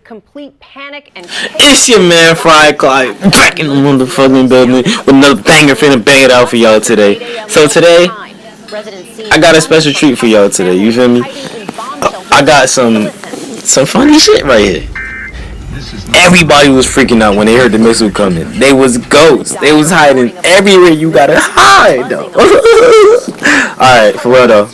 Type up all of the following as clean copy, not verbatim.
complete panic and It's your man Fry Clyde back in the motherfucking building with another banger, finna bang it out for y'all today. So today, I got a special treat for y'all today, you feel me? I got some funny shit right here. Everybody was freaking out when they heard the missile coming. They was ghosts. They was hiding everywhere you gotta hide though. Alright, for real though.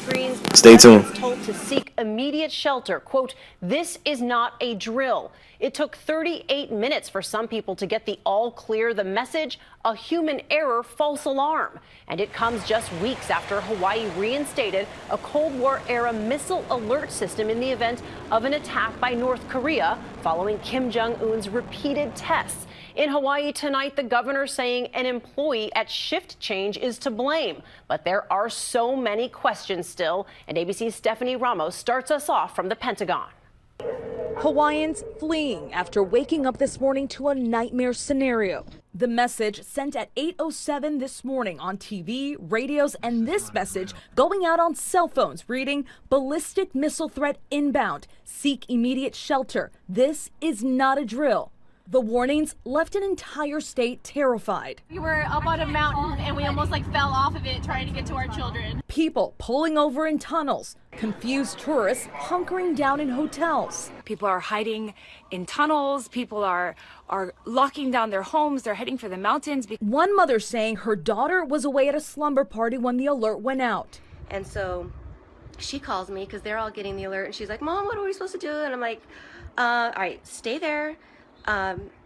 Stay tuned. Told to seek immediate shelter. Quote, "This is not a drill." It took 38 minutes for some people to get the all clear. The message, a human error, false alarm. And it comes just weeks after Hawaii reinstated a Cold War era missile alert system in the event of an attack by North Korea following Kim Jong-un's repeated tests. In Hawaii tonight, the governor saying an employee at shift change is to blame. But there are so many questions still. And ABC's Stephanie Ramos starts us off from the Pentagon. Hawaiians fleeing after waking up this morning to a nightmare scenario. The message sent at 8:07 this morning on TV, radios, and this message going out on cell phones reading, "Ballistic missile threat inbound. Seek immediate shelter. This is not a drill." The warnings left an entire state terrified. We were up on a mountain and we almost fell off of it trying to get to our children. People pulling over in tunnels, confused tourists hunkering down in hotels. People are hiding in tunnels. People are locking down their homes. They're heading for the mountains. One mother saying her daughter was away at a slumber party when the alert went out. And so she calls me because they're all getting the alert and she's like, "Mom, what are we supposed to do?" And I'm like, all right, stay there.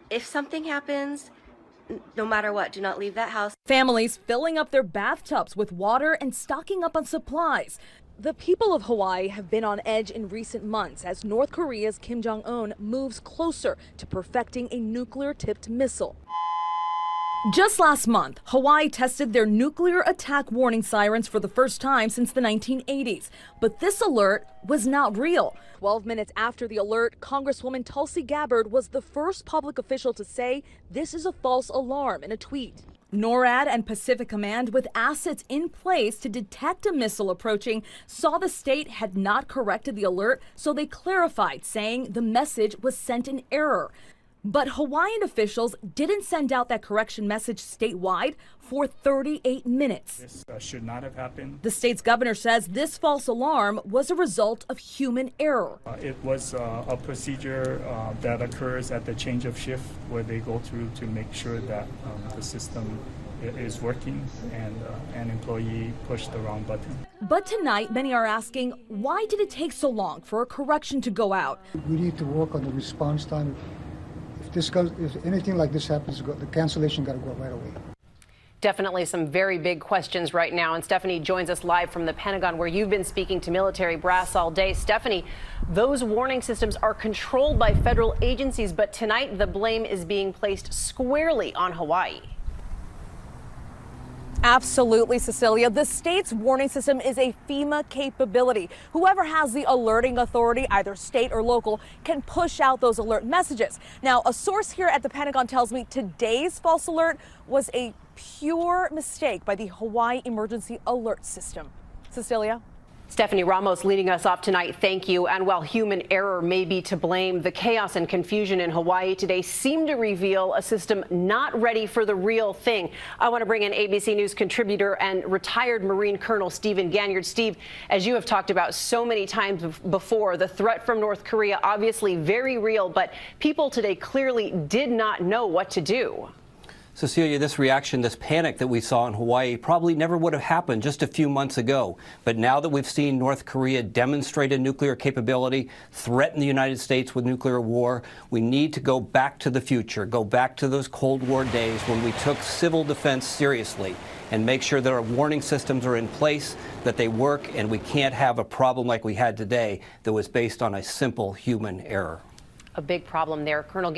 If something happens, no matter what, do not leave that house. Families filling up their bathtubs with water and stocking up on supplies. The people of Hawaii have been on edge in recent months as North Korea's Kim Jong-un moves closer to perfecting a nuclear-tipped missile. Just last month, Hawaii tested their nuclear attack warning sirens for the first time since the 1980s. But this alert was not real. 12 minutes after the alert, Congresswoman Tulsi Gabbard was the first public official to say this is a false alarm in a tweet. NORAD and Pacific Command, with assets in place to detect a missile approaching, saw the state had not corrected the alert, so they clarified, saying the message was sent in error. But Hawaiian officials didn't send out that correction message statewide for 38 minutes. This should not have happened. The state's governor says this false alarm was a result of human error. It was a procedure that occurs at the change of shift where they go through to make sure that the system is working and an employee pushed the wrong button. But tonight, many are asking, why did it take so long for a correction to go out? We need to work on the response time. If anything like this happens, the cancellation got to go right away. Definitely some very big questions right now. And Stephanie joins us live from the Pentagon, where you've been speaking to military brass all day. Stephanie, those warning systems are controlled by federal agencies, but tonight the blame is being placed squarely on Hawaii. Absolutely, Cecilia. The state's warning system is a FEMA capability. Whoever has the alerting authority, either state or local, can push out those alert messages. Now, a source here at the Pentagon tells me today's false alert was a pure mistake by the Hawaii Emergency Alert System. Cecilia? Stephanie Ramos leading us off tonight. Thank you. And while human error may be to blame, the chaos and confusion in Hawaii today seem to reveal a system not ready for the real thing. I want to bring in ABC News contributor and retired Marine Colonel Stephen Ganyard. Steve, as you have talked about so many times before, the threat from North Korea obviously very real, but people today clearly did not know what to do. Cecilia, this reaction, this panic that we saw in Hawaii probably never would have happened just a few months ago. But now that we've seen North Korea demonstrate a nuclear capability, threaten the United States with nuclear war, we need to go back to the future, go back to those Cold War days when we took civil defense seriously and make sure that our warning systems are in place, that they work, and we can't have a problem like we had today that was based on a simple human error. A big problem there, Colonel.